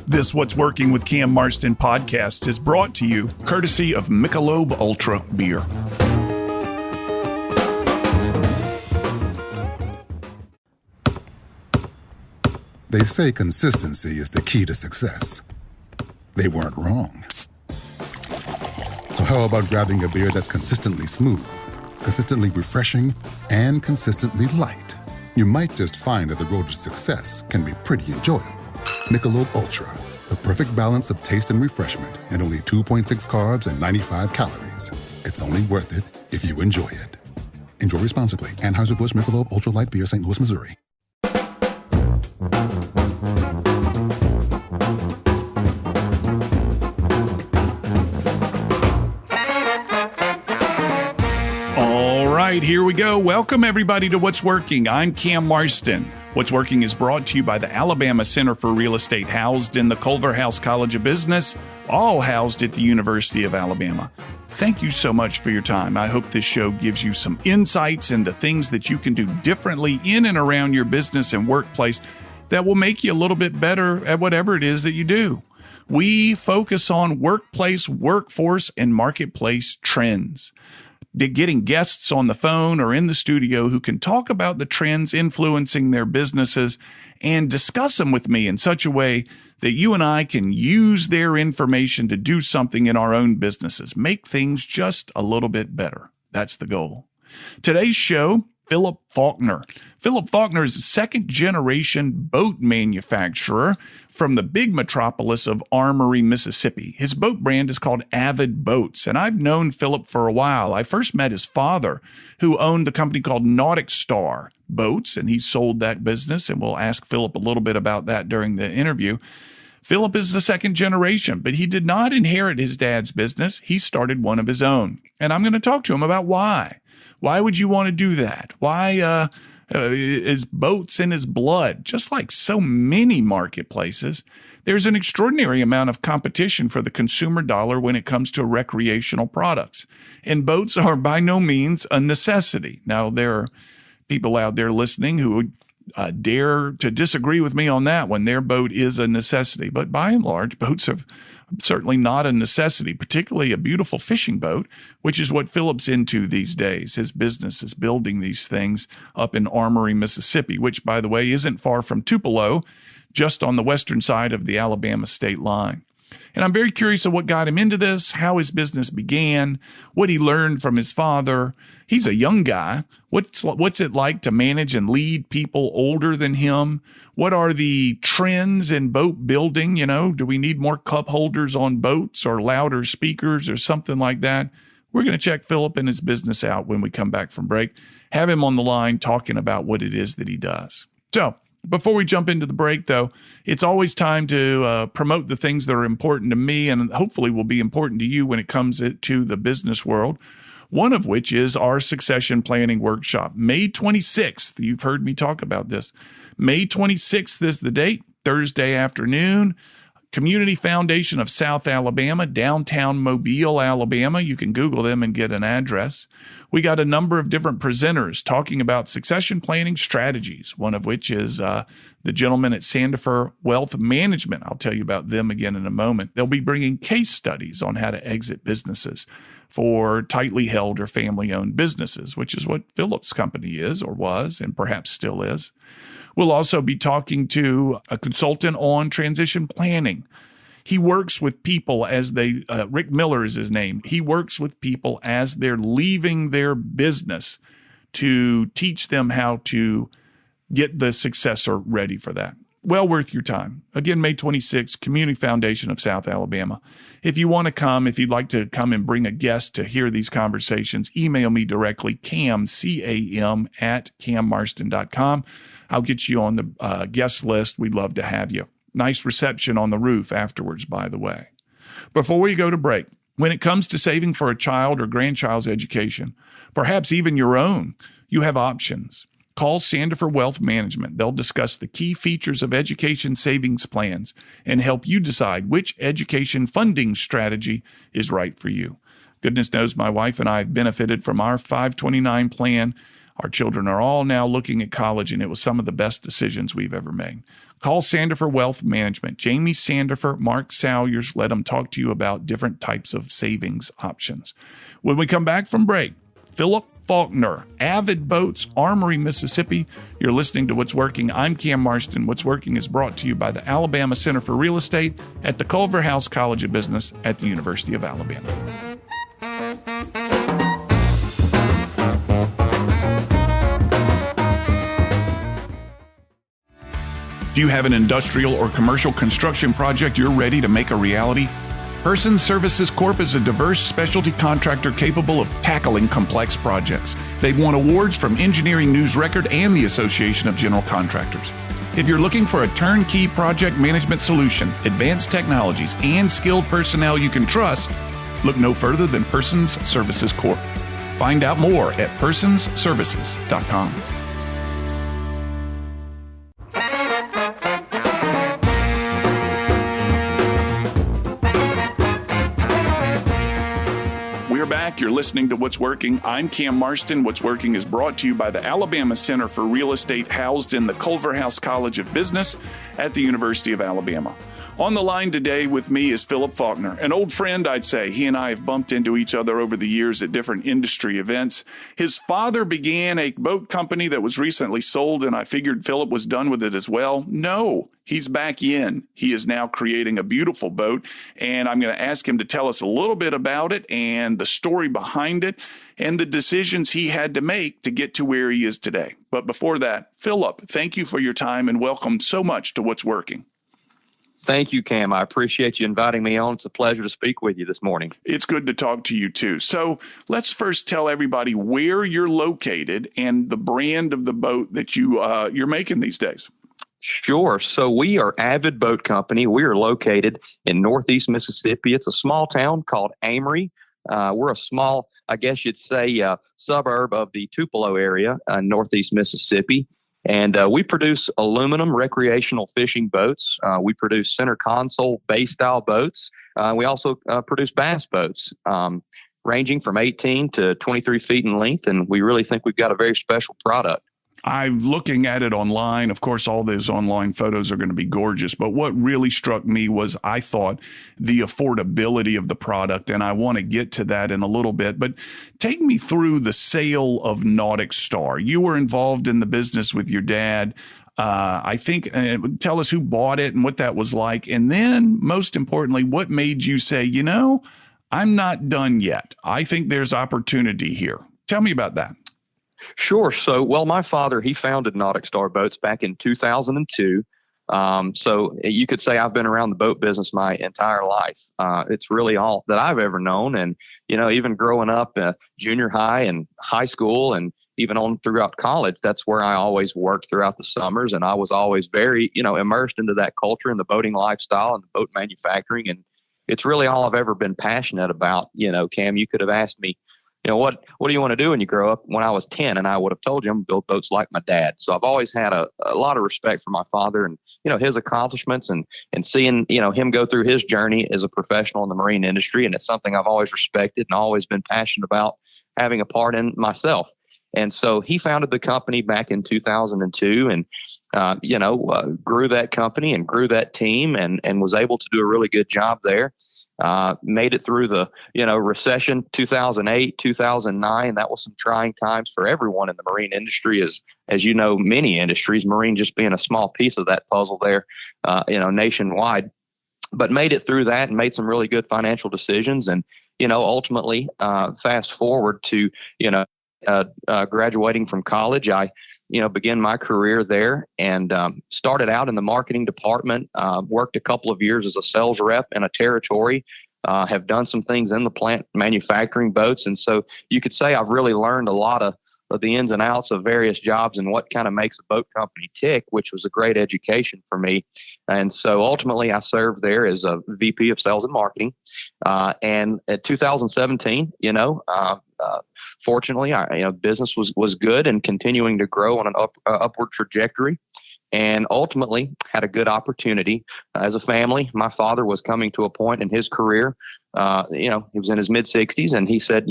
This What's Working with Cam Marston podcast is brought to you courtesy of Michelob Ultra Beer. They say consistency is the key to success. They weren't wrong. So how about grabbing a beer that's consistently smooth, consistently refreshing, and consistently light? You might just find that the road to success can be pretty enjoyable. Michelob Ultra, the perfect balance of taste and refreshment, and only 2.6 carbs and 95 calories. It's only worth it if you enjoy it. Enjoy responsibly. Anheuser-Busch Michelob Ultra Light Beer, St. Louis, Missouri. Here we go. Welcome, everybody, to What's Working. I'm Cam Marston. What's Working is brought to you by the Alabama Center for Real Estate, housed in the Culverhouse College of Business, all housed at the University of Alabama. Thank you so much for your time. I hope this show gives you some insights into things that you can do differently in and around your business and workplace that will make you a little bit better at whatever it is that you do. We focus on workplace, workforce, and marketplace trends. Getting guests on the phone or in the studio who can talk about the trends influencing their businesses and discuss them with me in such a way that you and I can use their information to do something in our own businesses, make things just a little bit better. That's the goal. Today's show, Phillip Faulkner. Phillip Faulkner is a second-generation boat manufacturer from the big metropolis of Armory, Mississippi. His boat brand is called Avid Boats, and I've known Phillip for a while. I first met his father, who owned a company called Nautic Star Boats, and he sold that business, and we'll ask Phillip a little bit about that during the interview. Phillip is the second generation, but he did not inherit his dad's business. He started one of his own, and I'm going to talk to him about why. Why would you want to do that? Why is boats in his blood? Just like so many marketplaces, there's an extraordinary amount of competition for the consumer dollar when it comes to recreational products. And boats are by no means a necessity. Now, there are people out there listening who would dare to disagree with me on that one. Their boat is a necessity. But by and large, boats are certainly not a necessity, particularly a beautiful fishing boat, which is what Phillip's into these days. His business is building these things up in Armory, Mississippi, which, by the way, isn't far from Tupelo, just on the western side of the Alabama state line. And I'm very curious of what got him into this, how his business began, what he learned from his father. He's a young guy. What's it like to manage and lead people older than him? What are the trends in boat building? You know, do we need more cup holders on boats or louder speakers or something like that? We're going to check Phillip and his business out when we come back from break. Have him on the line talking about what it is that he does. So, before we jump into the break, though, it's always time to promote the things that are important to me and hopefully will be important to you when it comes to the business world, one of which is our succession planning workshop. May 26th, you've heard me talk about this. May 26th is the date, Thursday afternoon. Community Foundation of South Alabama, downtown Mobile, Alabama. You can Google them and get an address. We got a number of different presenters talking about succession planning strategies, one of which is the gentleman at Sandifer Wealth Management. I'll tell you about them again in a moment. They'll be bringing case studies on how to exit businesses for tightly held or family-owned businesses, which is what Phillip's company is or was and perhaps still is. We'll also be talking to a consultant on transition planning. He works with people as Rick Miller is his name. He works with people as they're leaving their business to teach them how to get the successor ready for that. Well worth your time. Again, May 26th, Community Foundation of South Alabama. If you want to come, if you'd like to come and bring a guest to hear these conversations, email me directly, Cam, C-A-M, at cammarston.com. I'll get you on the guest list. We'd love to have you. Nice reception on the roof afterwards, by the way. Before we go to break, when it comes to saving for a child or grandchild's education, perhaps even your own, you have options. Call Sandifer Wealth Management. They'll discuss the key features of education savings plans and help you decide which education funding strategy is right for you. Goodness knows my wife and I have benefited from our 529 plan. Our children are all now looking at college, and it was some of the best decisions we've ever made. Call Sandifer Wealth Management. Jamie Sandifer, Mark Salyers, let them talk to you about different types of savings options. When we come back from break, Phillip Faulkner, Avid Boats, Armory, Mississippi. You're listening to What's Working. I'm Cam Marston. What's Working is brought to you by the Alabama Center for Real Estate at the Culverhouse College of Business at the University of Alabama. Do you have an industrial or commercial construction project you're ready to make a reality? Persons Services Corp is a diverse specialty contractor capable of tackling complex projects. They've won awards from Engineering News Record and the Association of General Contractors. If you're looking for a turnkey project management solution, advanced technologies, and skilled personnel you can trust, look no further than Persons Services Corp. Find out more at personsservices.com. We're back. You're listening to What's Working. I'm Cam Marston. What's Working is brought to you by the Alabama Center for Real Estate, housed in the Culverhouse College of Business at the University of Alabama. On the line today with me is Phillip Faulkner, an old friend, I'd say. He and I have bumped into each other over the years at different industry events. His father began a boat company that was recently sold, and I figured Phillip was done with it as well. No, he's back in. He is now creating a beautiful boat, and I'm going to ask him to tell us a little bit about it and the story behind it and the decisions he had to make to get to where he is today. But before that, Phillip, thank you for your time and welcome so much to What's Working. Thank you, Cam. I appreciate you inviting me on. It's a pleasure to speak with you this morning. It's good to talk to you, too. So let's first tell everybody where you're located and the brand of the boat that you're making these days. Sure. So we are Avid Boat Company. We are located in Northeast Mississippi. It's a small town called Armory. We're a small, I guess you'd say, suburb of the Tupelo area, Northeast Mississippi. And we produce aluminum recreational fishing boats. We produce center console bay style boats. We also produce bass boats, ranging from 18 to 23 feet in length. And we really think we've got a very special product. I'm looking at it online. Of course, all those online photos are going to be gorgeous. But what really struck me was, I thought, the affordability of the product. And I want to get to that in a little bit. But take me through the sale of Nautic Star. You were involved in the business with your dad. I think, tell us who bought it and what that was like. And then, most importantly, what made you say, you know, I'm not done yet. I think there's opportunity here. Tell me about that. Sure. So, well, my father, he founded Nautic Star Boats back in 2002. So you could say I've been around the boat business my entire life. It's really all that I've ever known. And, you know, even growing up junior high and high school and even on throughout college, that's where I always worked throughout the summers. And I was always very, you know, immersed into that culture and the boating lifestyle and the boat manufacturing. And it's really all I've ever been passionate about. You know, Cam, you could have asked me, you know, what do you want to do when you grow up? When I was 10, and I would have told you I'm going to build boats like my dad. So I've always had a lot of respect for my father and, you know, his accomplishments and seeing, you know, him go through his journey as a professional in the marine industry. And it's something I've always respected and always been passionate about having a part in myself. And so he founded the company back in 2002 and, grew that company and grew that team and was able to do a really good job there. Made it through the, recession, 2008, 2009. That was some trying times for everyone in the marine industry, as you know, many industries, marine just being a small piece of that puzzle there, nationwide. But made it through that and made some really good financial decisions. And, ultimately, fast forward to, graduating from college, I, began my career there and started out in the marketing department, worked a couple of years as a sales rep in a territory, have done some things in the plant manufacturing boats. And so you could say I've really learned a lot of the ins and outs of various jobs and what kind of makes a boat company tick, which was a great education for me. And so ultimately I served there as a VP of sales and marketing. And at 2017, fortunately, business was good and continuing to grow on an upward trajectory. And ultimately had a good opportunity as a family. My father was coming to a point in his career, he was in his mid 60s and he said,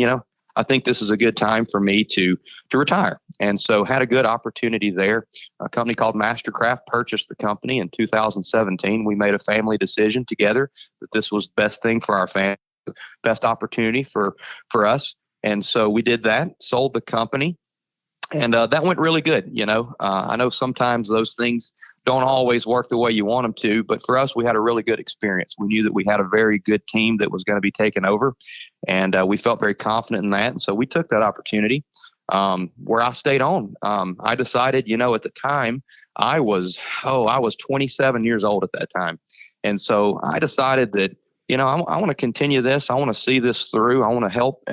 I think this is a good time for me to retire. And so had a good opportunity there. A company called Mastercraft purchased the company in 2017. We made a family decision together that this was the best thing for our family, best opportunity for us. And so we did that, sold the company. And that went really good. I know sometimes those things don't always work the way you want them to, but for us, we had a really good experience. We knew that we had a very good team that was going to be taken over, and we felt very confident in that. And so we took that opportunity where I stayed on. I decided, at the time I was 27 years old at that time. And so I decided that, I want to continue this. I want to see this through. I want to help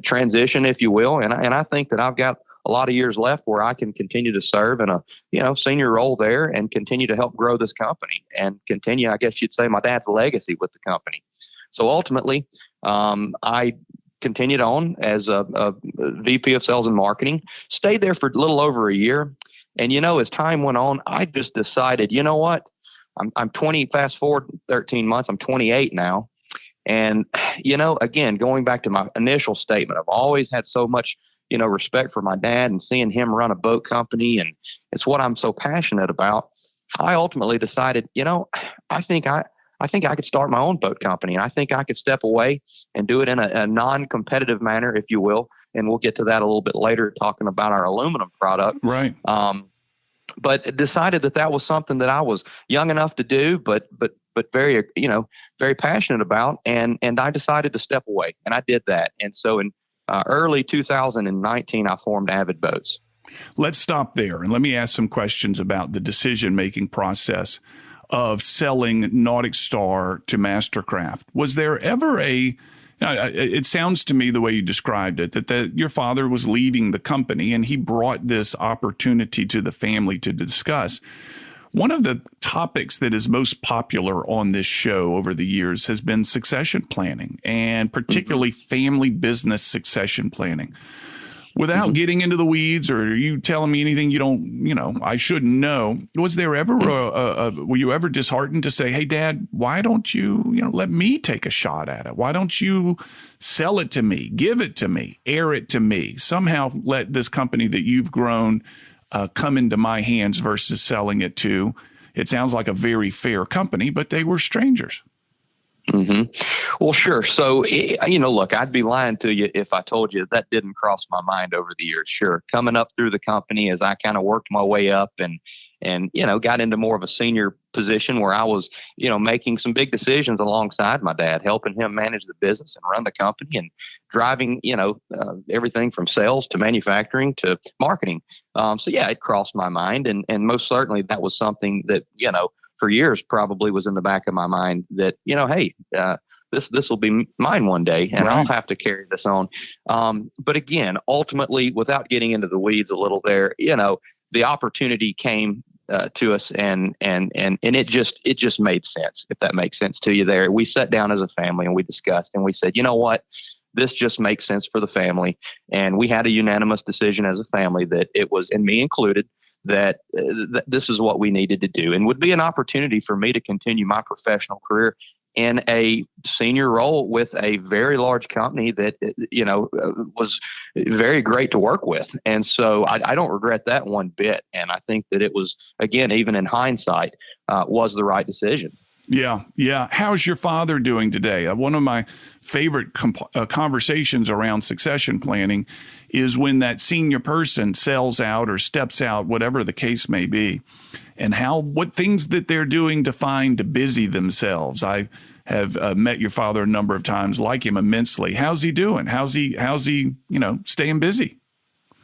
transition, if you will. And I think that I've got a lot of years left where I can continue to serve in a, senior role there and continue to help grow this company and continue, I guess you'd say, my dad's legacy with the company. So ultimately, I continued on as a VP of sales and marketing, stayed there for a little over a year. And, as time went on, I just decided, you know what, I'm 20, fast forward 13 months, I'm 28 now. And, again, going back to my initial statement, I've always had so much, respect for my dad and seeing him run a boat company. And it's what I'm so passionate about. I ultimately decided, I think I could start my own boat company. And I think I could step away and do it in a non-competitive manner, if you will. And we'll get to that a little bit later, talking about our aluminum product. Right. But decided that was something that I was young enough to do, but very, very passionate about. And I decided to step away, and I did that. And so in early 2019, I formed Avid Boats. Let's stop there, and let me ask some questions about the decision-making process of selling Nautic Star to Mastercraft. Was there ever it sounds to me the way you described it, that your father was leading the company and he brought this opportunity to the family to discuss. One of the topics that is most popular on this show over the years has been succession planning, and particularly family business succession planning. Without getting into the weeds, or are you telling me anything I shouldn't know, was there ever were you ever disheartened to say, hey, Dad, why don't you, let me take a shot at it? Why don't you sell it to me, give it to me, air it to me, somehow let this company that you've grown come into my hands versus selling it to, it sounds like a very fair company, but they were strangers. Well, sure. So, look, I'd be lying to you if I told you that didn't cross my mind over the years. Sure. Coming up through the company as I kind of worked my way up and got into more of a senior position where I was, making some big decisions alongside my dad, helping him manage the business and run the company and driving, everything from sales to manufacturing to marketing. So, yeah, it crossed my mind. And most certainly that was something that, for years probably was in the back of my mind that, hey, this will be mine one day and I'll have to carry this on. But again, ultimately, without getting into the weeds a little there, the opportunity came to us and it just made sense, if that makes sense to you there. We sat down as a family and we discussed and we said, you know what? This just makes sense for the family. And we had a unanimous decision as a family that it was, and me included, that this is what we needed to do and would be an opportunity for me to continue my professional career in a senior role with a very large company that, was very great to work with. And so I don't regret that one bit. And I think that it was, again, even in hindsight, was the right decision. Yeah. How's your father doing today? One of my favorite conversations around succession planning is when that senior person sells out or steps out, whatever the case may be, and what things that they're doing to find to busy themselves. I have met your father a number of times, like him immensely. How's he doing? How's he, staying busy?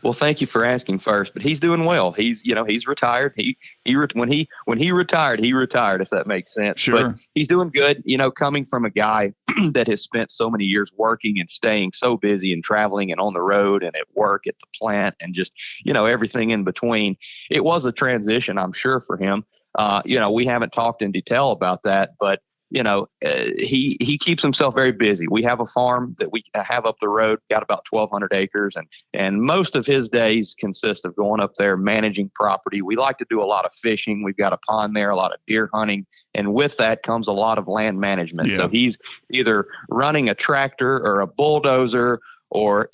Well, thank you for asking first, but he's doing well. He's retired. When he retired, if that makes sense. Sure. But he's doing good. Coming from a guy that has spent so many years working and staying so busy and traveling and on the road and at work at the plant and just, everything in between. It was a transition, I'm sure, for him. We haven't talked in detail about that, but he keeps himself very busy. We have a farm that we have up the road, got about 1,200 acres, and most of his days consist of going up there, managing property. We like to do a lot of fishing. We've got a pond there, a lot of deer hunting, and with that comes a lot of land management. Yeah. So he's either running a tractor or a bulldozer or,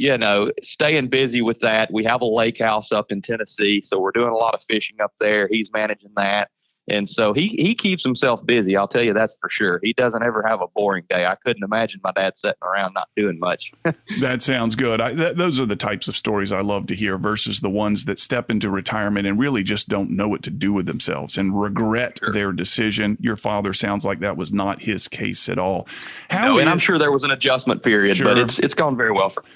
staying busy with that. We have a lake house up in Tennessee, so we're doing a lot of fishing up there. He's managing that. And so he keeps himself busy. I'll tell you that's for sure. He doesn't ever have a boring day. I couldn't imagine my dad sitting around not doing much. That sounds good. Those are the types of stories I love to hear versus the ones that step into retirement and really just don't know what to do with themselves and regret their decision. Your father sounds like that was not his case at all. And I'm sure there was an adjustment period, but it's gone very well for me.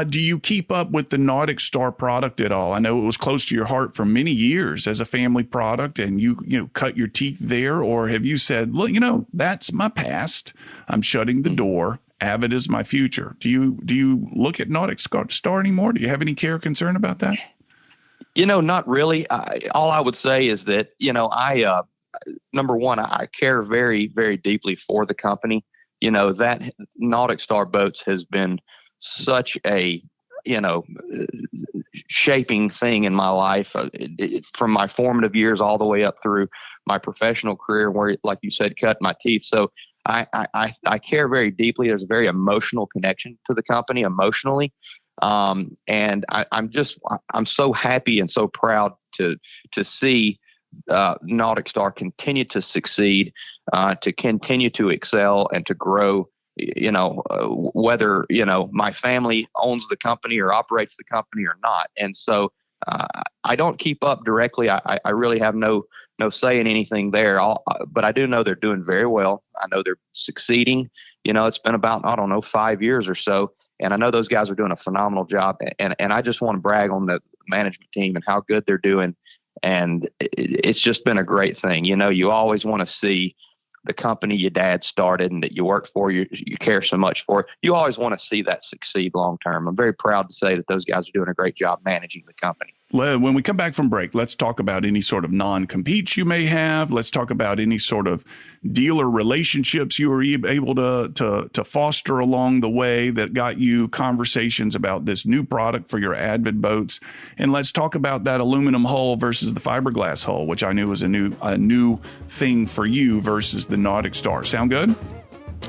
Do you keep up with the Nautic Star product at all? I know it was close to your heart for many years as a family product, and you cut your teeth there, or have you said, look, that's my past. I'm shutting the door. Avid is my future. Do you look at Nautic Star anymore? Do you have any care or concern about that? Not really. All I would say is that, I number one, I care very, very deeply for the company. That Nautic Star Boats has been such a shaping thing in my life, from my formative years all the way up through my professional career, where, like you said, cut my teeth. So I care very deeply. There's a very emotional connection to the company emotionally. And I'm so happy and so proud to see Nautic Star continue to succeed, to continue to excel and to grow. Whether, my family owns the company or operates the company or not. And so I don't keep up directly. I really have no say in anything there. But I do know they're doing very well. I know they're succeeding. It's been about, 5 years or so. And I know those guys are doing a phenomenal job. And I just want to brag on the management team and how good they're doing. And it's just been a great thing. You always want to see the company your dad started and that you work for, you care so much for, you always want to see that succeed long term. I'm very proud to say that those guys are doing a great job managing the company. When we come back from break, let's talk about any sort of non-competes you may have. Let's talk about any sort of dealer relationships you were able to foster along the way that got you conversations about this new product for your Avid boats. And let's talk about that aluminum hull versus the fiberglass hull, which I knew was a new thing for you versus the Nautic Star. Sound good?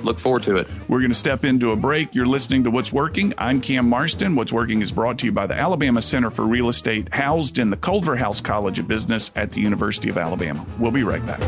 Look forward to it. We're going to step into a break. You're listening to What's Working. I'm Cam Marston. What's Working is brought to you by the Alabama Center for Real Estate, housed in the Culverhouse College of Business at the University of Alabama. We'll be right back.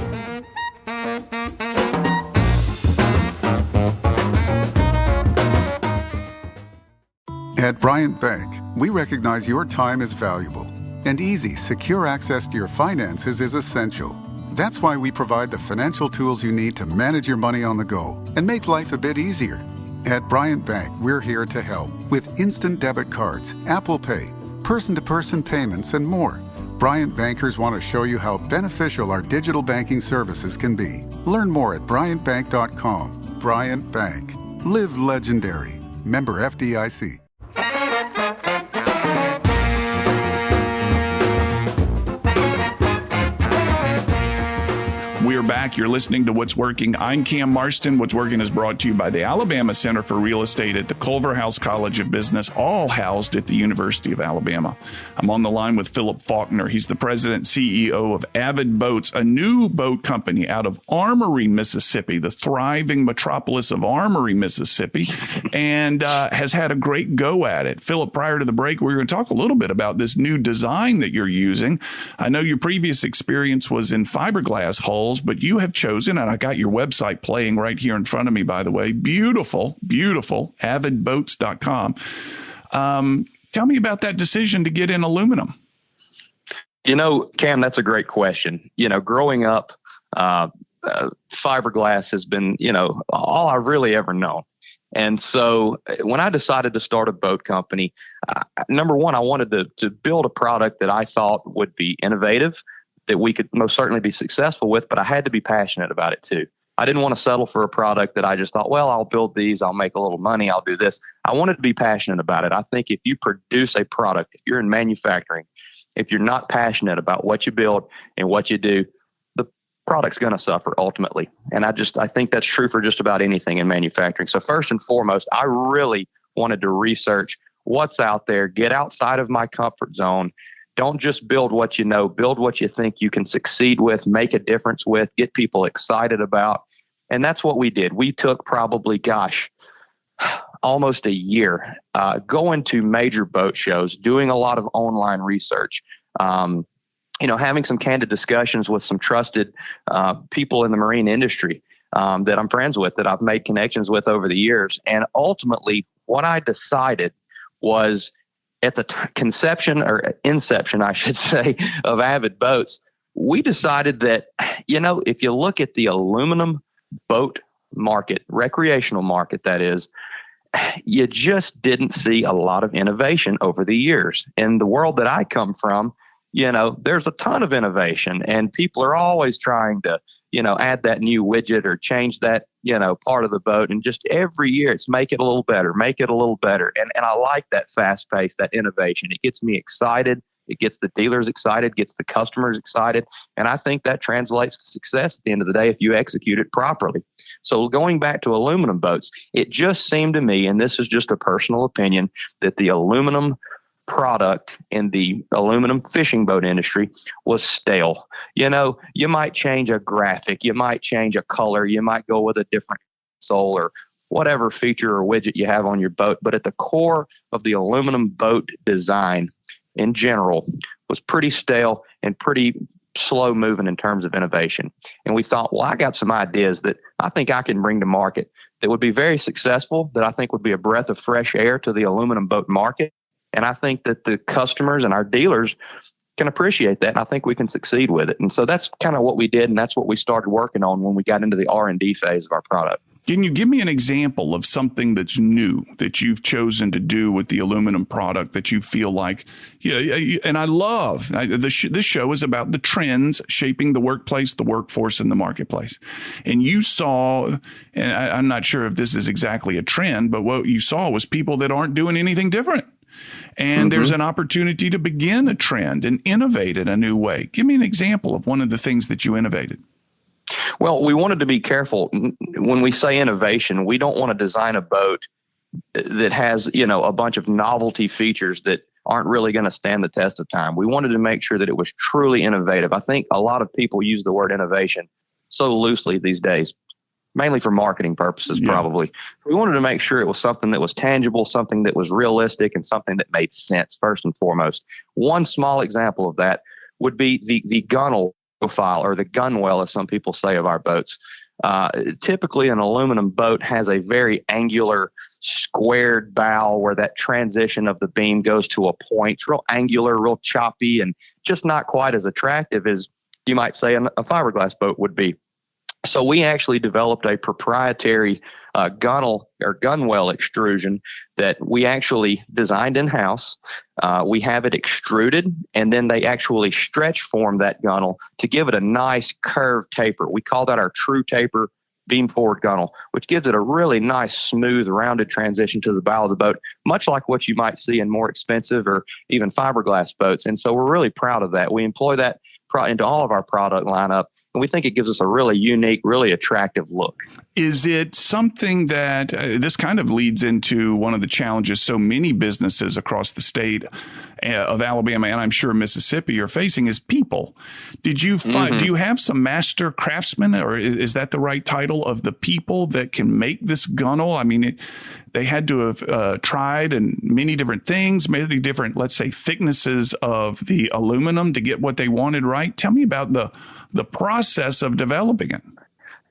At Bryant Bank, we recognize your time is valuable, and easy, secure access to your finances is essential. That's why we provide the financial tools you need to manage your money on the go and make life a bit easier. At Bryant Bank, we're here to help with instant debit cards, Apple Pay, person-to-person payments, and more. Bryant bankers want to show you how beneficial our digital banking services can be. Learn more at bryantbank.com. Bryant Bank. Live legendary. Member FDIC. We're back. You're listening to What's Working. I'm Cam Marston. What's Working is brought to you by the Alabama Center for Real Estate at the Culverhouse College of Business, all housed at the University of Alabama. I'm on the line with Phillip Faulkner. He's the president and CEO of Avid Boats, a new boat company out of Armory, Mississippi, the thriving metropolis of Armory, Mississippi, and has had a great go at it. Phillip, prior to the break, we were going to talk a little bit about this new design that you're using. I know your previous experience was in fiberglass hulls, but you have chosen, and I got your website playing right here in front of me, by the way, beautiful, avidboats.com. Tell me about that decision to get in aluminum. Cam, that's a great question. Growing up, fiberglass has been, all I've really ever known. And so when I decided to start a boat company, number one, I wanted to build a product that I thought would be innovative, that we could most certainly be successful with, but I had to be passionate about it too. I didn't want to settle for a product that I just thought, well, I'll build these, I'll make a little money, I'll do this. I wanted to be passionate about it. I think if you produce a product, if you're in manufacturing, if you're not passionate about what you build and what you do, the product's going to suffer ultimately. And I think that's true for just about anything in manufacturing. So first and foremost, I really wanted to research what's out there, get outside of my comfort zone. Don't just build what you know, build what you think you can succeed with, make a difference with, get people excited about. And that's what we did. We took probably, almost a year going to major boat shows, doing a lot of online research, having some candid discussions with some trusted people in the marine industry that I'm friends with, that I've made connections with over the years. And ultimately, what I decided was at the inception, I should say, of Avid Boats, we decided that, if you look at the aluminum boat market, recreational market, that is, you just didn't see a lot of innovation over the years. In the world that I come from, there's a ton of innovation, and people are always trying to, add that new widget or change that, part of the boat. And just every year it's make it a little better, make it a little better. And I like that fast pace, that innovation. It gets me excited. It gets the dealers excited, gets the customers excited. And I think that translates to success at the end of the day if you execute it properly. So going back to aluminum boats, it just seemed to me, and this is just a personal opinion, that the aluminum product in the aluminum fishing boat industry was stale. You might change a graphic, you might change a color, you might go with a different sole or whatever feature or widget you have on your boat. But at the core of the aluminum boat design in general was pretty stale and pretty slow moving in terms of innovation. And we thought, well, I got some ideas that I think I can bring to market that would be very successful, that I think would be a breath of fresh air to the aluminum boat market. And I think that the customers and our dealers can appreciate that. And I think we can succeed with it. And so that's kind of what we did. And that's what we started working on when we got into the R&D phase of our product. Can you give me an example of something that's new that you've chosen to do with the aluminum product that you feel like, and I love, this show is about the trends shaping the workplace, the workforce, and the marketplace. And you saw, and I'm not sure if this is exactly a trend, but what you saw was people that aren't doing anything different. And there's an opportunity to begin a trend and innovate in a new way. Give me an example of one of the things that you innovated. Well, we wanted to be careful. When we say innovation, we don't want to design a boat that has, a bunch of novelty features that aren't really going to stand the test of time. We wanted to make sure that it was truly innovative. I think a lot of people use the word innovation so loosely these days, mainly for marketing purposes, probably. We wanted to make sure it was something that was tangible, something that was realistic, and something that made sense, first and foremost. One small example of that would be the gunnel profile, or the gunwale, as some people say, of our boats. Typically, an aluminum boat has a very angular, squared bow where that transition of the beam goes to a point. It's real angular, real choppy, and just not quite as attractive as you might say a fiberglass boat would be. So we actually developed a proprietary gunnel or gunwale extrusion that we actually designed in-house. We have it extruded, and then they actually stretch form that gunnel to give it a nice curved taper. We call that our true taper beam forward gunnel, which gives it a really nice, smooth, rounded transition to the bow of the boat, much like what you might see in more expensive or even fiberglass boats. And so we're really proud of that. We employ that into all of our product lineup. And we think it gives us a really unique, really attractive look. Is it something that this kind of leads into one of the challenges so many businesses across the state of Alabama, and I'm sure Mississippi, are facing is people? Did you find, do you have some master craftsmen, or is that the right title, of the people that can make this gunnel? I mean, they had to have tried and many different things, many different, let's say, thicknesses of the aluminum to get what they wanted right. Tell me about the process of developing it.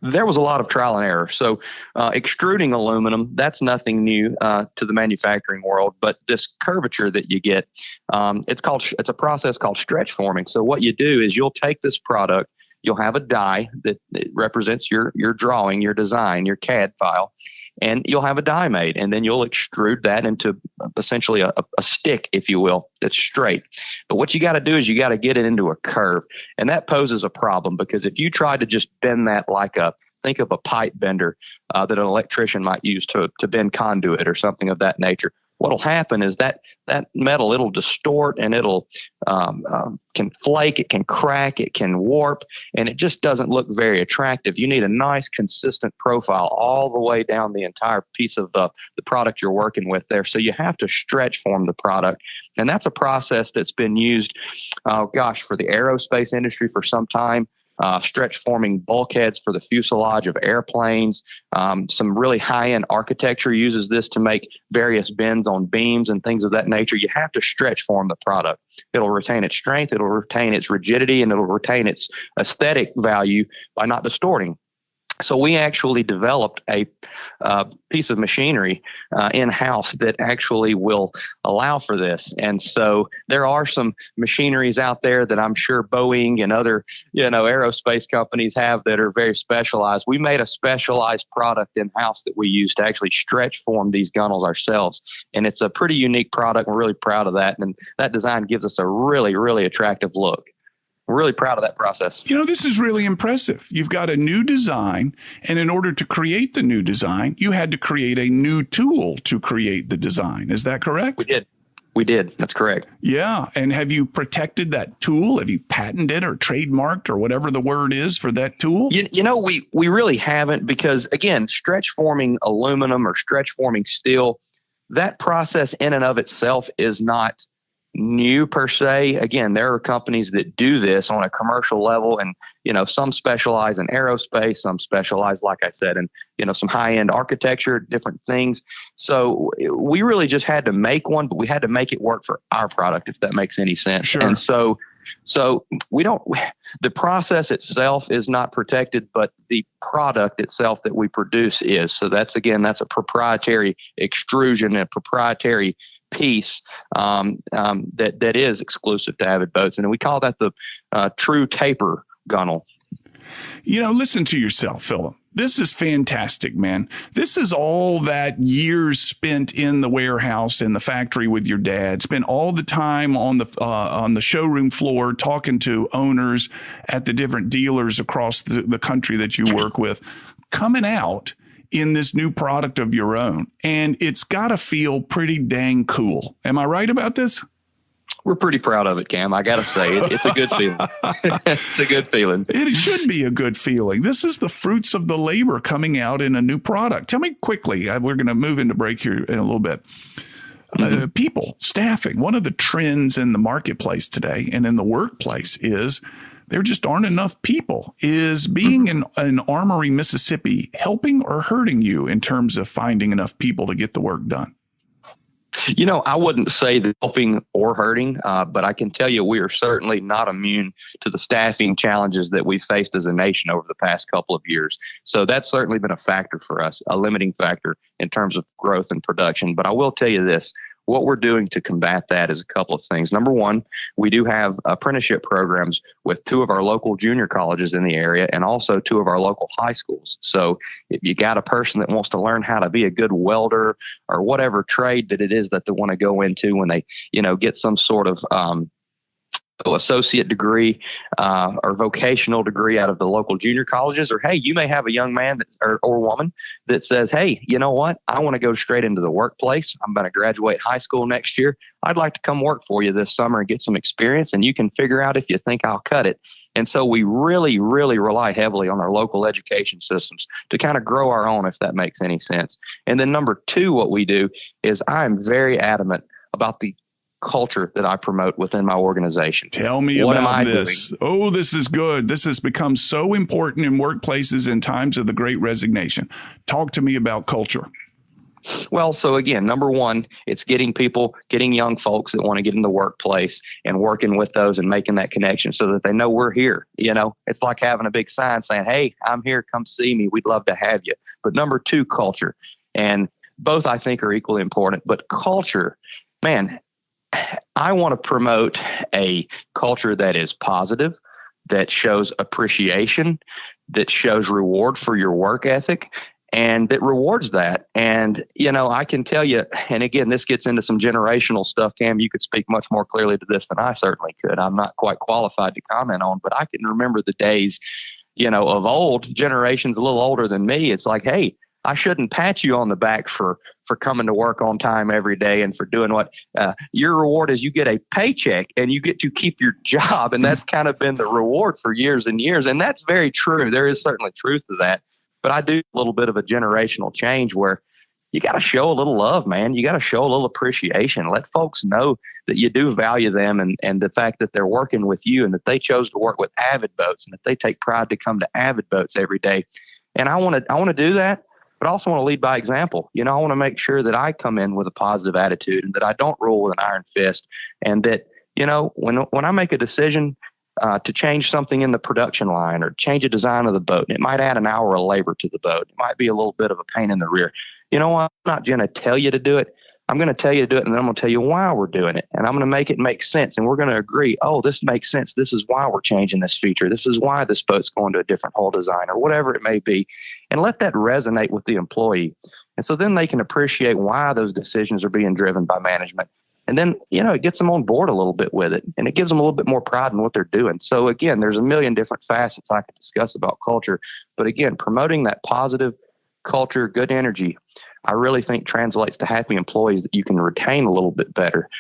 There was a lot of trial and error. So extruding aluminum, that's nothing new to the manufacturing world, but this curvature that you get, it's a process called stretch forming. So what you do is you'll take this product, you'll have a die that represents your drawing, your design, your CAD file, and you'll have a die made, and then you'll extrude that into essentially a stick, if you will, that's straight. But what you got to do is you got to get it into a curve, and that poses a problem, because if you try to just bend that think of a pipe bender that an electrician might use to bend conduit or something of that nature. What'll happen is that metal, it'll distort, and it'll can flake, it can crack, it can warp, and it just doesn't look very attractive. You need a nice, consistent profile all the way down the entire piece of the product you're working with there. So you have to stretch form the product, and that's a process that's been used, for the aerospace industry for some time. stretch forming bulkheads for the fuselage of airplanes. Some really high-end architecture uses this to make various bends on beams and things of that nature. You have to stretch form the product. It'll retain its strength, it'll retain its rigidity, and it'll retain its aesthetic value by not distorting. So we actually developed a piece of machinery in-house that actually will allow for this. And so there are some machineries out there that I'm sure Boeing and other, aerospace companies have that are very specialized. We made a specialized product in-house that we use to actually stretch form these gunnels ourselves. And it's a pretty unique product. We're really proud of that. And that design gives us a really, really attractive look. We're really proud of that process. This is really impressive. You've got a new design, and in order to create the new design, you had to create a new tool to create the design. Is that correct? We did. That's correct. Yeah. And have you protected that tool? Have you patented or trademarked or whatever the word is for that tool? We really haven't, because, again, stretch forming aluminum or stretch forming steel, that process in and of itself is not new per se. Again, there are companies that do this on a commercial level, and some specialize in aerospace, some specialize, like I said, in some high-end architecture, different things. So we really just had to make one, but we had to make it work for our product, if that makes any sense. Sure. And so we don't, the process itself is not protected, but the product itself that we produce is. So that's a proprietary extrusion and a proprietary piece that is exclusive to Avid Boats, and we call that the true taper gunnel. Listen to yourself, Phillip. This is fantastic, man. This is all that years spent in the warehouse in the factory with your dad. Spent all the time on the showroom floor talking to owners at the different dealers across the country that you work with, coming out in this new product of your own. And it's got to feel pretty dang cool. Am I right about this? We're pretty proud of it, Cam. I got to say, it's a good feeling. It's a good feeling. It should be a good feeling. This is the fruits of the labor coming out in a new product. Tell me quickly, we're going to move into break here in a little bit. People, staffing, one of the trends in the marketplace today and in the workplace is there just aren't enough people. Is being in Armory, Mississippi helping or hurting you in terms of finding enough people to get the work done? I wouldn't say that helping or hurting, but I can tell you we are certainly not immune to the staffing challenges that we've faced as a nation over the past couple of years. So that's certainly been a factor for us, a limiting factor in terms of growth and production. But I will tell you this. What we're doing to combat that is a couple of things. Number one, we do have apprenticeship programs with 2 of our local junior colleges in the area and also 2 of our local high schools. So if you got a person that wants to learn how to be a good welder or whatever trade that it is that they want to go into when they, get some sort of associate degree or vocational degree out of the local junior colleges, or hey, you may have a young man or woman that says, hey, you know what? I want to go straight into the workplace. I'm going to graduate high school next year. I'd like to come work for you this summer and get some experience, and you can figure out if you think I'll cut it. And so we really, really rely heavily on our local education systems to kind of grow our own, if that makes any sense. And then number 2, what we do is I'm very adamant about the culture that I promote within my organization. Tell me about this. Oh, this is good. This has become so important in workplaces in times of the Great Resignation. Talk to me about culture. Well, so again, number 1, it's getting young folks that want to get in the workplace and working with those and making that connection so that they know we're here. It's like having a big sign saying, hey, I'm here. Come see me. We'd love to have you. But number 2, culture. And both I think are equally important. But culture, man, I want to promote a culture that is positive, that shows appreciation, that shows reward for your work ethic, and that rewards that. And, I can tell you, and again, this gets into some generational stuff, Cam, you could speak much more clearly to this than I certainly could. I'm not quite qualified to comment on, but I can remember the days, of old, generations a little older than me. It's like, hey, I shouldn't pat you on the back for coming to work on time every day and for doing what your reward is. You get a paycheck and you get to keep your job. And that's kind of been the reward for years and years. And that's very true. There is certainly truth to that. But I do a little bit of a generational change where, you got to show a little love, man. You got to show a little appreciation. Let folks know that you do value them, and the fact that they're working with you and that they chose to work with Avid Boats and that they take pride to come to Avid Boats every day. And I want to do that, but I also want to lead by example. I want to make sure that I come in with a positive attitude and that I don't rule with an iron fist, and that, when I make a decision to change something in the production line or change a design of the boat, and it might add an hour of labor to the boat. It might be a little bit of a pain in the rear. You know what? I'm not going to tell you to do it. I'm going to tell you to do it, and then I'm going to tell you why we're doing it. And I'm going to make it make sense. And we're going to agree, oh, this makes sense. This is why we're changing this feature. This is why this boat's going to a different hull design or whatever it may be. And let that resonate with the employee. And so then they can appreciate why those decisions are being driven by management. And then, it gets them on board a little bit with it, and it gives them a little bit more pride in what they're doing. So again, there's a million different facets I could discuss about culture. But again, promoting that positive culture, good energy, I really think translates to happy employees that you can retain a little bit better.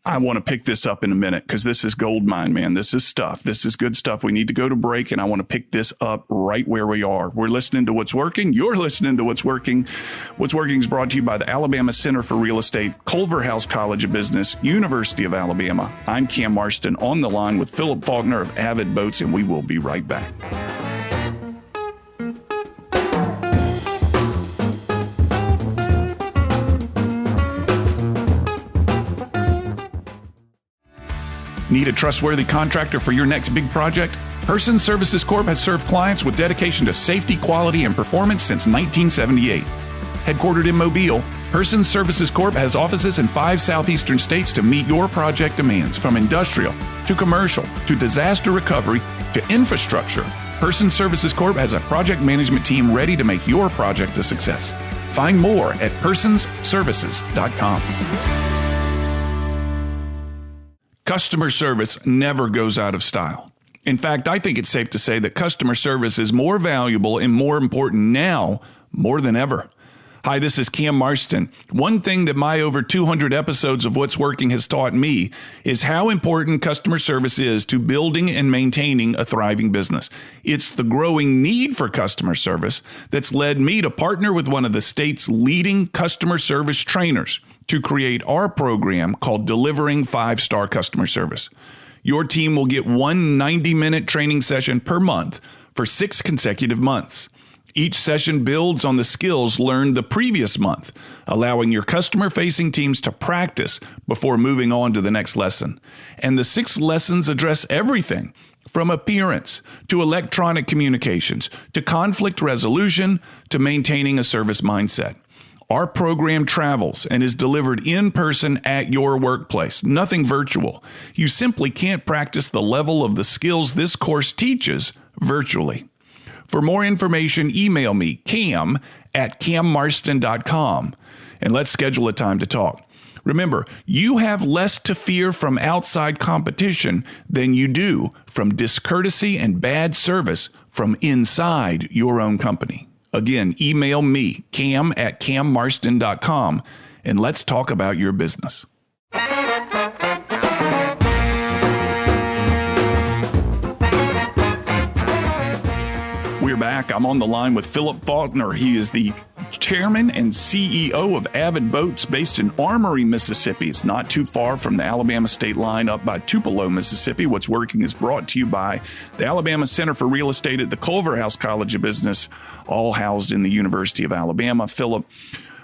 I want to pick this up in a minute because this is gold mine, man. This is stuff. This is good stuff. We need to go to break, and I want to pick this up right where we are. We're listening to What's Working. You're listening to What's Working. What's Working is brought to you by the Alabama Center for Real Estate, Culverhouse College of Business, University of Alabama. I'm Cam Marston on the line with Phillip Faulkner of Avid Boats, and we will be right back. Need a trustworthy contractor for your next big project? Person Services Corp has served clients with dedication to safety, quality, and performance since 1978. Headquartered in Mobile, Person Services Corp has offices in 5 southeastern states to meet your project demands, from industrial to commercial to disaster recovery to infrastructure. Person Services Corp has a project management team ready to make your project a success. Find more at personsservices.com. Customer service never goes out of style. In fact, I think it's safe to say that customer service is more valuable and more important now more than ever. Hi, this is Cam Marston. One thing that my over 200 episodes of What's Working has taught me is how important customer service is to building and maintaining a thriving business. It's the growing need for customer service that's led me to partner with one of the state's leading customer service trainers to create our program called Delivering 5-Star Customer Service. Your team will get one 90-minute training session per month for 6 consecutive months. Each session builds on the skills learned the previous month, allowing your customer-facing teams to practice before moving on to the next lesson. And the 6 lessons address everything from appearance to electronic communications to conflict resolution to maintaining a service mindset. Our program travels and is delivered in person at your workplace, nothing virtual. You simply can't practice the level of the skills this course teaches virtually. For more information, email me, cam@cammarston.com, and let's schedule a time to talk. Remember, you have less to fear from outside competition than you do from discourtesy and bad service from inside your own company. Again, email me, cam@cammarston.com, and let's talk about your business. We're back. I'm on the line with Phillip Faulkner. He is the chairman and CEO of Avid Boats based in Armory, Mississippi. It's not too far from the Alabama state line up by Tupelo, Mississippi. What's Working is brought to you by the Alabama Center for Real Estate at the Culverhouse College of Business, all housed in the University of Alabama. Phillip,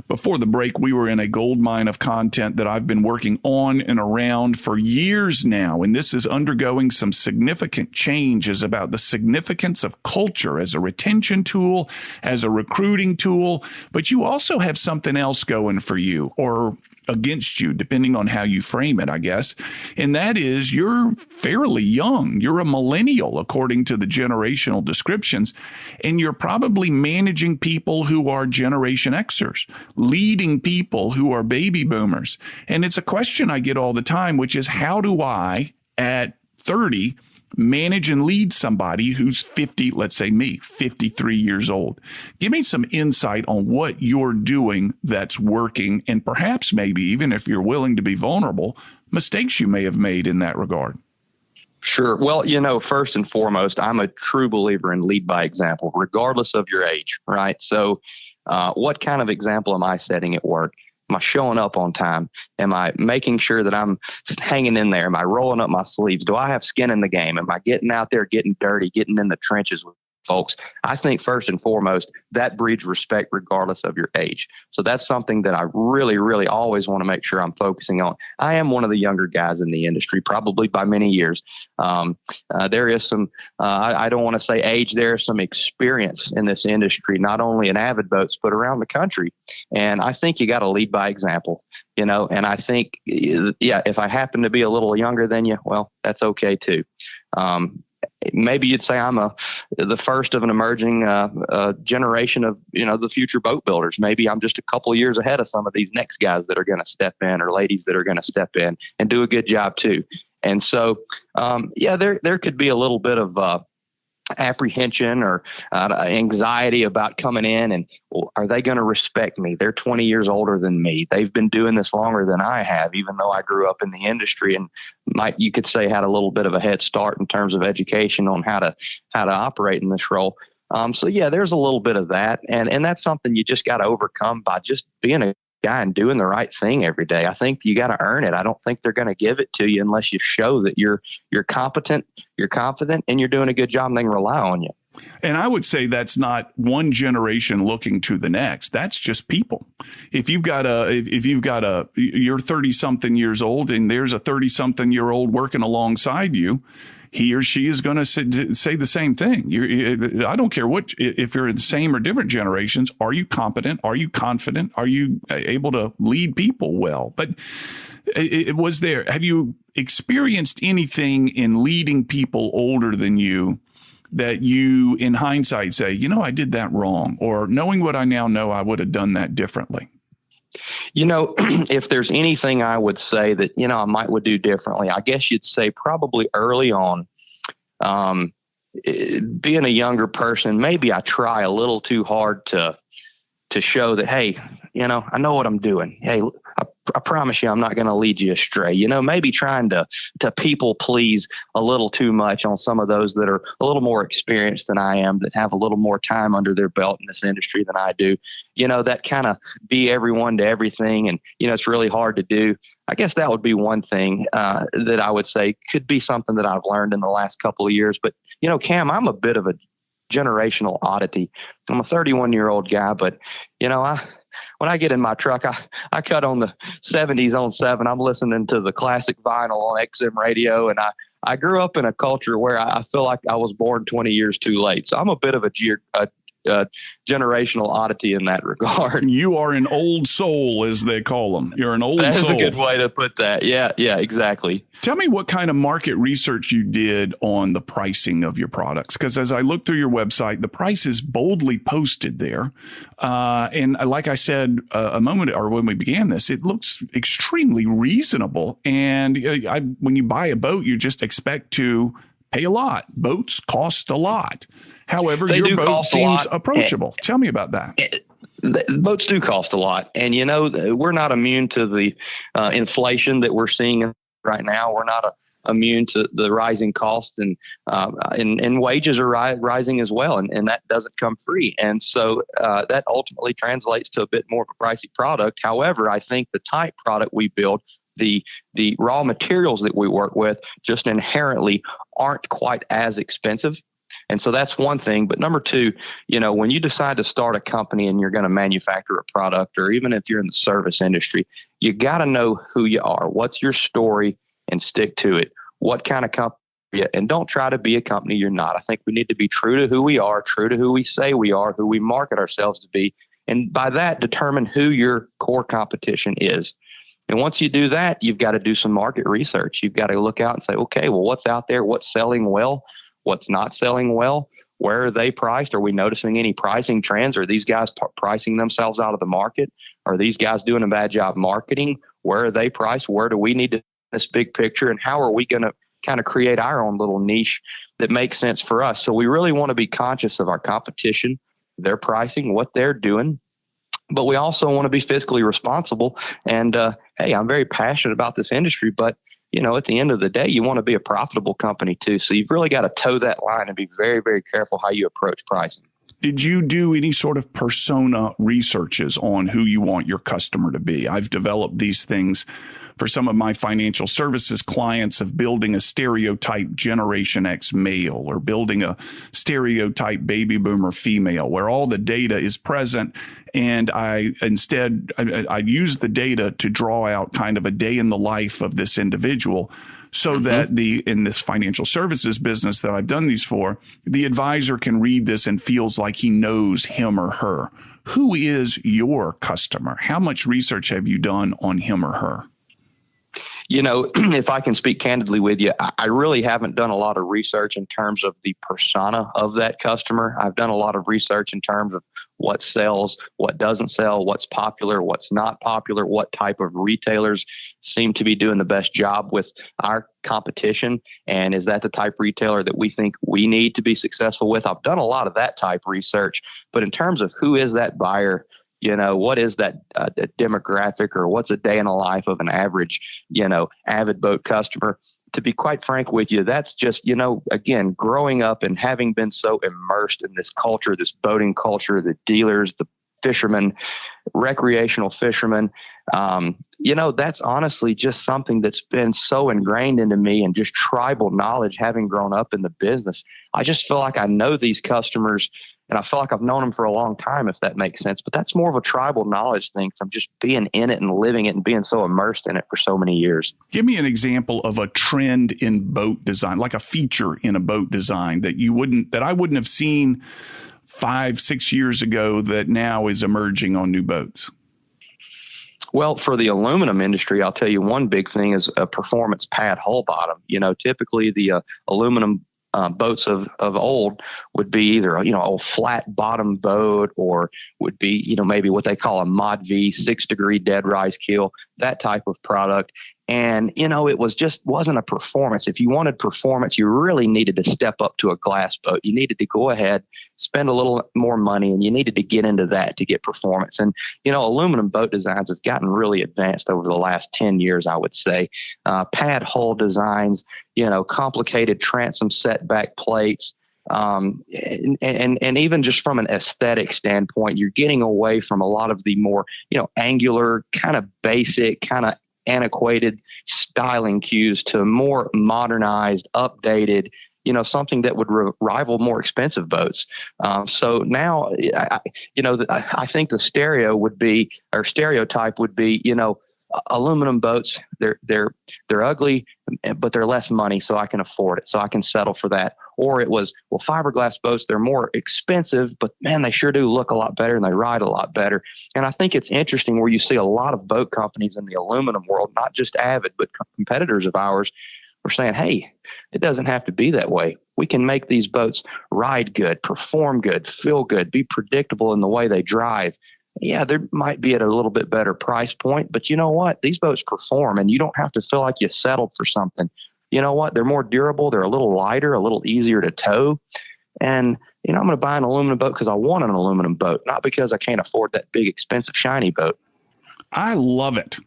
before the break, we were in a gold mine of content that I've been working on and around for years now, and this is undergoing some significant changes about the significance of culture as a retention tool, as a recruiting tool, but you also have something else going for you, or against you, depending on how you frame it, I guess. And that is, you're fairly young. You're a millennial, according to the generational descriptions. And you're probably managing people who are Generation Xers, leading people who are baby boomers. And it's a question I get all the time, which is, how do I, at 30, manage and lead somebody who's 50, let's say me, 53 years old? Give me some insight on what you're doing that's working, and perhaps maybe, even if you're willing to be vulnerable, mistakes you may have made in that regard. Sure. Well, first and foremost, I'm a true believer in lead by example, regardless of your age, right? So What kind of example am I setting at work? Am I showing up on time? Am I making sure that I'm hanging in there? Am I rolling up my sleeves? Do I have skin in the game? Am I getting out there, getting dirty, getting in the trenches with folks? I think first and foremost, that breeds respect regardless of your age. So that's something that I really, really always want to make sure I'm focusing on. I am one of the younger guys in the industry, probably by many years. There is some, I don't want to say age, there is some experience in this industry, not only in Avid Boats, but around the country. And I think you got to lead by example, and I think, if I happen to be a little younger than you, well, that's okay too. Maybe you'd say I'm the first of an emerging generation of, the future boat builders. Maybe I'm just a couple of years ahead of some of these next guys that are going to step in, or ladies that are going to step in and do a good job too. And so, there could be a little bit of apprehension or anxiety about coming in and, well, are they going to respect me? They're 20 years older than me. They've been doing this longer than I have, even though I grew up in the industry and you could say had a little bit of a head start in terms of education on how to operate in this role. There's a little bit of that. And that's something you just got to overcome by just being a guy and doing the right thing every day. I think you got to earn it. I don't think they're going to give it to you unless you show that you're competent, you're confident, and you're doing a good job, and they can rely on you. And I would say that's not one generation looking to the next. That's just people. If you're 30 something years old and there's a 30 something year old working alongside you, he or she is going to say the same thing. I don't care if you're in the same or different generations. Are you competent? Are you confident? Are you able to lead people well? But have you experienced anything in leading people older than you that you, in hindsight, say, I did that wrong, or knowing what I now know, I would have done that differently? If there's anything I would say that, I would do differently, I guess you'd say probably early on, being a younger person, maybe I try a little too hard to show that, hey, I know what I'm doing. Hey, I promise you, I'm not going to lead you astray. Maybe trying to people please a little too much on some of those that are a little more experienced than I am, that have a little more time under their belt in this industry than I do. That kind of be everyone to everything. And, it's really hard to do. I guess that would be one thing that I would say could be something that I've learned in the last couple of years. But, Cam, I'm a bit of a generational oddity. I'm a 31-year-old guy, but, when I get in my truck, I cut on the 70s on 7. I'm listening to the classic vinyl on XM radio. And I grew up in a culture where I feel like I was born 20 years too late. So I'm a bit of a generational oddity in that regard. You are an old soul, as they call them. You're an old soul. That's a good way to put that. Yeah, exactly. Tell me what kind of market research you did on the pricing of your products. Because as I look through your website, the price is boldly posted there. And like I said a moment or when we began this, it looks extremely reasonable. And when you buy a boat, you just expect to pay a lot. Boats cost a lot. However, your boat seems approachable. Tell me about that. Boats do cost a lot. And, we're not immune to the inflation that we're seeing right now. We're not immune to the rising costs, and wages are rising as well. And that doesn't come free. And so that ultimately translates to a bit more of a pricey product. However, I think the type product we build, the raw materials that we work with just inherently aren't quite as expensive. And so that's one thing. But number two, when you decide to start a company and you're going to manufacture a product, or even if you're in the service industry, you got to know who you are. What's your story, and stick to it. What kind of company? And don't try to be a company you're not. I think we need to be true to who we are, true to who we say we are, who we market ourselves to be. And by that, determine who your core competition is. And once you do that, you've got to do some market research. You've got to look out and say, okay, well, what's out there? What's selling well? What's not selling well? Where are they priced? Are we noticing any pricing trends? Are these guys pricing themselves out of the market? Are these guys doing a bad job marketing? Where are they priced? Where do we need to this big picture? And how are we going to kind of create our own little niche that makes sense for us? So we really want to be conscious of our competition, their pricing, what they're doing. But we also want to be fiscally responsible. And, hey, I'm very passionate about this industry, but at the end of the day, you want to be a profitable company too. So you've really got to toe that line and be very, very careful how you approach pricing. Did you do any sort of persona researches on who you want your customer to be? I've developed these things for some of my financial services clients of building a stereotype Generation X male or building a stereotype baby boomer female where all the data is present. And I use the data to draw out kind of a day in the life of this individual so that in this financial services business that I've done these for, the advisor can read this and feels like he knows him or her. Who is your customer? How much research have you done on him or her? If I can speak candidly with you, I really haven't done a lot of research in terms of the persona of that customer. I've done a lot of research in terms of what sells, what doesn't sell, what's popular, what's not popular, what type of retailers seem to be doing the best job with our competition. And is that the type of retailer that we think we need to be successful with? I've done a lot of that type of research. But in terms of who is that buyer, what is that demographic, or what's a day in the life of an average, Avid Boat customer? To be quite frank with you, that's just, again, growing up and having been so immersed in this culture, this boating culture, the dealers, the fishermen, recreational fishermen, that's honestly just something that's been so ingrained into me, and just tribal knowledge, having grown up in the business. I just feel like I know these customers, and I feel like I've known them for a long time, if that makes sense. But that's more of a tribal knowledge thing from just being in it and living it and being so immersed in it for so many years. Give me an example of a trend in boat design, like a feature in a boat design that I wouldn't have seen 5-6 years ago that now is emerging on new boats. Well, for the aluminum industry, I'll tell you one big thing is a performance pad hull bottom. Typically the aluminum boats of old would be either a flat bottom boat, or would be maybe what they call a mod V, 6-degree dead rise keel, that type of product. And it wasn't a performance. If you wanted performance, you really needed to step up to a glass boat. You needed to go ahead, spend a little more money, and you needed to get into that to get performance. And aluminum boat designs have gotten really advanced over the last 10 years, I would say. Pad hull designs, complicated transom setback plates. And even just from an aesthetic standpoint, you're getting away from a lot of the more, angular, kind of basic, kind of antiquated styling cues to more modernized, updated, something that would rival more expensive boats. So now, I think the stereotype would be, aluminum boats. They're ugly, but they're less money, so I can afford it. So I can settle for that. Or it was, fiberglass boats, they're more expensive, but man, they sure do look a lot better and they ride a lot better. And I think it's interesting where you see a lot of boat companies in the aluminum world, not just Avid, but competitors of ours, are saying, hey, it doesn't have to be that way. We can make these boats ride good, perform good, feel good, be predictable in the way they drive. Yeah, they might be at a little bit better price point, but you know what? These boats perform, and you don't have to feel like you settled for something. You know what? They're more durable. They're a little lighter, a little easier to tow. And, I'm going to buy an aluminum boat because I want an aluminum boat, not because I can't afford that big, expensive, shiny boat. I love it.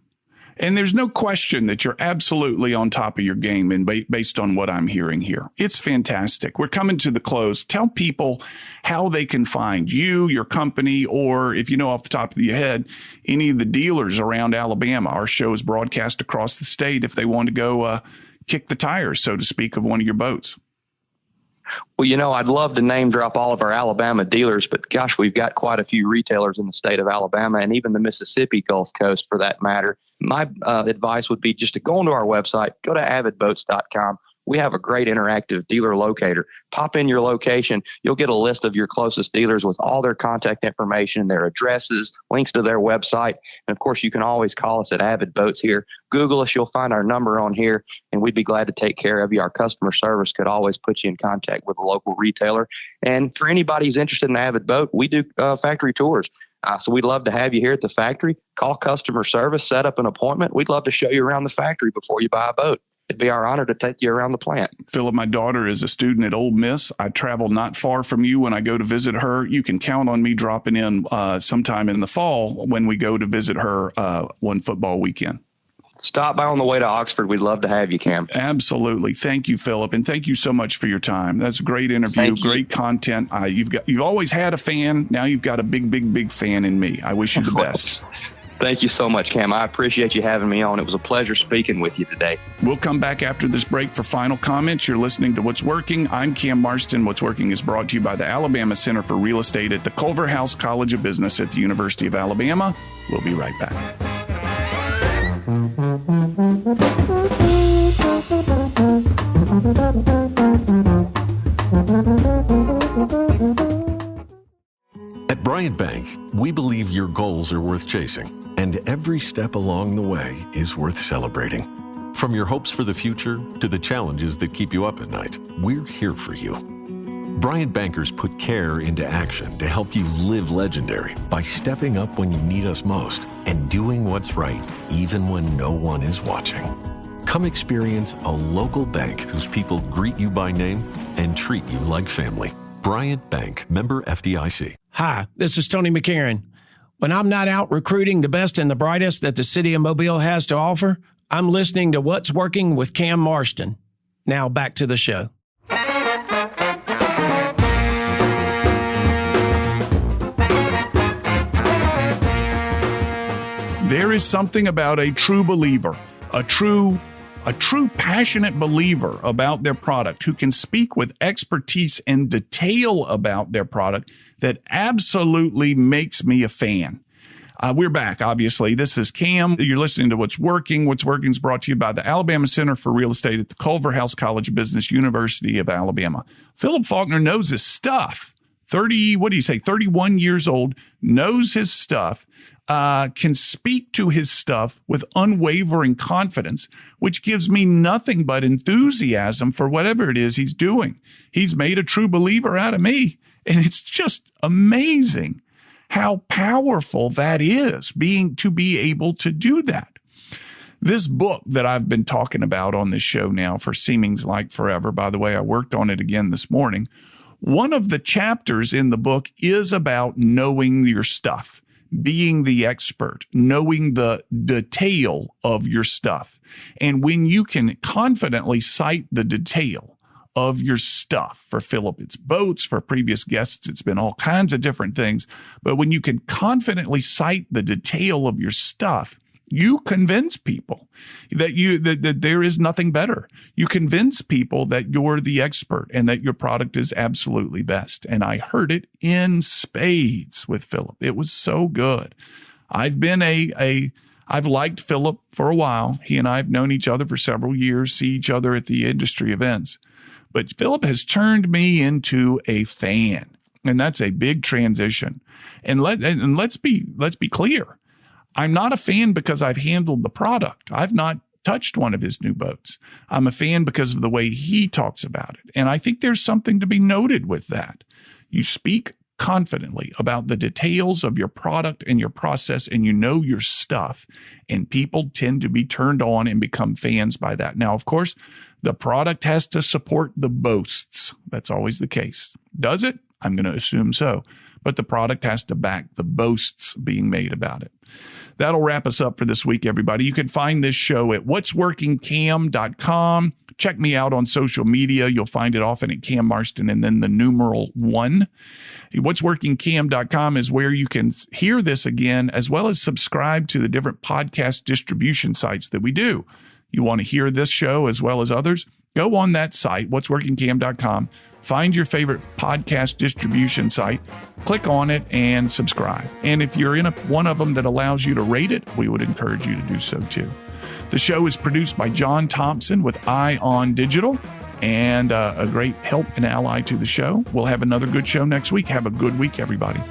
And there's no question that you're absolutely on top of your game, and based on what I'm hearing here. It's fantastic. We're coming to the close. Tell people how they can find you, your company, or if you know off the top of your head, any of the dealers around Alabama. Our show is broadcast across the state if they want to go kick the tires, so to speak, of one of your boats. Well, I'd love to name drop all of our Alabama dealers, but gosh, we've got quite a few retailers in the state of Alabama and even the Mississippi Gulf Coast for that matter. My advice would be just to go onto our website, go to avidboats.com. We have a great interactive dealer locator. Pop in your location. You'll get a list of your closest dealers with all their contact information, their addresses, links to their website. And of course, you can always call us at Avid Boats here. Google us. You'll find our number on here, and we'd be glad to take care of you. Our customer service could always put you in contact with a local retailer. And for anybody who's interested in Avid Boat, we do factory tours. So we'd love to have you here at the factory. Call customer service, set up an appointment. We'd love to show you around the factory before you buy a boat. It'd be our honor to take you around the plant. Phillip, my daughter is a student at Ole Miss. I travel not far from you when I go to visit her. You can count on me dropping in sometime in the fall when we go to visit her one football weekend. Stop by on the way to Oxford. We'd love to have you, Cam. Absolutely. Thank you, Phillip. And thank you so much for your time. That's a great interview, great content. You've always had a fan. Now you've got a big fan in me. I wish you the best. Thank you so much, Cam. I appreciate you having me on. It was a pleasure speaking with you today. We'll come back after this break for final comments. You're listening to What's Working. I'm Cam Marston. What's Working is brought to you by the Alabama Center for Real Estate at the Culverhouse College of Business at the University of Alabama. We'll be right back. At Bryant Bank, we believe your goals are worth chasing, and every step along the way is worth celebrating. From your hopes for the future to the challenges that keep you up at night, we're here for you. Bryant Bankers put care into action to help you live legendary by stepping up when you need us most and doing what's right even when no one is watching. Come experience a local bank whose people greet you by name and treat you like family. Bryant Bank, member FDIC. Hi, this is Tony McCarron. When I'm not out recruiting the best and the brightest that the city of Mobile has to offer, I'm listening to What's Working with Cam Marston. Now back to the show. There is something about a true believer, a true passionate believer about their product who can speak with expertise and detail about their product that absolutely makes me a fan. We're back, obviously. This is Cam. You're listening to What's Working. What's Working is brought to you by the Alabama Center for Real Estate at the Culverhouse College of Business, University of Alabama. Phillip Faulkner knows his stuff. 31 years old, knows his stuff, can speak to his stuff with unwavering confidence, which gives me nothing but enthusiasm for whatever it is he's doing. He's made a true believer out of me. And it's just amazing how powerful that is, to be able to do that. This book that I've been talking about on this show now for seemings like forever, by the way, I worked on it again this morning. One of the chapters in the book is about knowing your stuff, being the expert, knowing the detail of your stuff. And when you can confidently cite the detail of your stuff, for Phillip, it's boats, for previous guests, it's been all kinds of different things. But when you can confidently cite the detail of your stuff, you convince people that there is nothing better. You convince people that you're the expert and that your product is absolutely best. And I heard it in spades with Phillip. It was so good. I've been I've liked Phillip for a while. He and I have known each other for several years, see each other at the industry events. But Phillip has turned me into a fan, and that's a big transition. And let's be clear. I'm not a fan because I've handled the product. I've not touched one of his new boats. I'm a fan because of the way he talks about it. And I think there's something to be noted with that. You speak confidently about the details of your product and your process, and you know your stuff, and people tend to be turned on and become fans by that. Now, of course, the product has to support the boasts. That's always the case. Does it? I'm going to assume so. But the product has to back the boasts being made about it. That'll wrap us up for this week, everybody. You can find this show at whatsworkingcam.com. Check me out on social media. You'll find it often at Cam Marston and then the numeral 1. Whatsworkingcam.com is where you can hear this again, as well as subscribe to the different podcast distribution sites that we do. You want to hear this show as well as others? Go on that site, whatsworkingcam.com. Find your favorite podcast distribution site, click on it, and subscribe. And if you're in one of them that allows you to rate it, we would encourage you to do so too. The show is produced by John Thompson with Eye on Digital, and a great help and ally to the show. We'll have another good show next week. Have a good week, everybody.